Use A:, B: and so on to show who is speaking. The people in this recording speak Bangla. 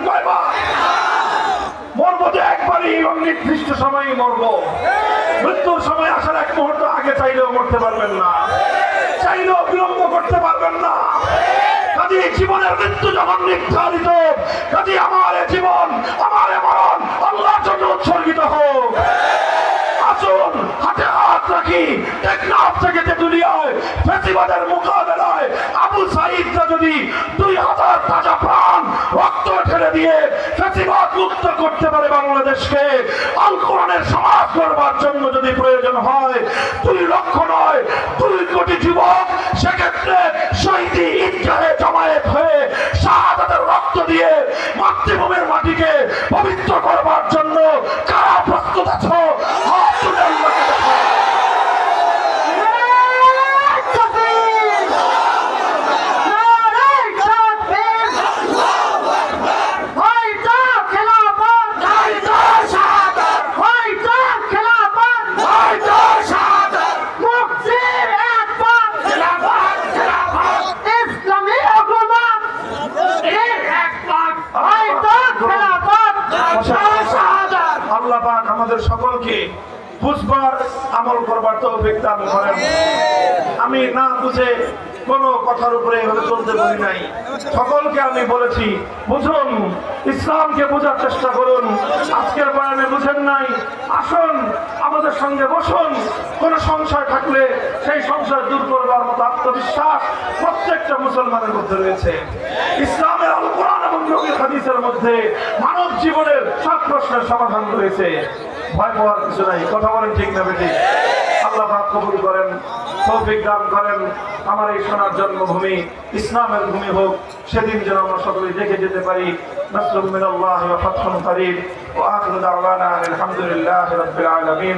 A: কয়বার? মরবো যে একবারই এবং নির্দিষ্ট সময়ে মরবো। মৃত্যুর সময় আসার এক মুহূর্ত আগে চাইলেও মরতে পারবেন না, চাইলেও বিলম্ব করতে পারবেন না। কাজে জীবনের মৃত্যু যখন নির্ধারিত, কাজে আমার জীবন আমার মরণ আল্লাহর জন্য উৎসর্গিত হোক। আসুন হাতে হাত রাখি, টেকনাফ থেকে তেঁতুলিয়ায় ফ্যাসিবাদের মোকাবেলায় আবু সাঈদরা যদি 2000 তাজা প্রাণ রক্ত ঢেলে দিয়ে ফ্যাসিবাদ মুক্ত করতে পারে বাংলাদেশকে, আল কোরআনের সমাজ করবার জন্য যদি প্রয়োজন হয় 2 লক্ষ নয় 2 কোটি যুবক সেক্ষেত্রে শহীদি ঈদগাহে জমায়েত হয়ে শাহাদাতের রক্ত দিয়ে মাতৃভূমির মাটিকে পবিত্র করবার জন্য কারা প্রস্তুত আছো? হাত তুলে আল্লাহকে দেখাও। আল্লাহ পাক আমাদের সকলকে বুঝবার আমল করবার তৌফিক দান করেন। আমি না বুঝে কোনো কথার উপরে এভাবে চলতে পারি নাই। সকলকে আমি বলেছি বুঝুন, ইসলামকে বোঝার চেষ্টা করুন। আজকের বয়ানে বুঝেন নাই, আসুন আমাদের সঙ্গে বসুন। কোনো সংশয় থাকলে সেই সংশয় দূর করবার মতো আত্মবিশ্বাস প্রত্যেকটা মুসলমানের মধ্যে রয়েছে। ইসলামের আল কোরআন এবং নবীর হাদিসের মধ্যে মানব জীবনের সব প্রশ্নের সমাধান রয়েছে। ভয় পাওয়ার কিছু নাই। কথা বলেন ঠিক না বেটি? আল্লাহ পাক কবুল করেন, তৌফিক দান করেন। আমার এই সোনার জন্মভূমি ইসলামের ভূমি হোক, সেদিন যেন আমরা সকলে দেখে যেতে পারি। নাসরুম মিনাল্লাহি ওয়া ফাতহুন করিব ওয়া আখিরু দাওয়ানা আলহামদুলিল্লাহি রাব্বিল আলামিন।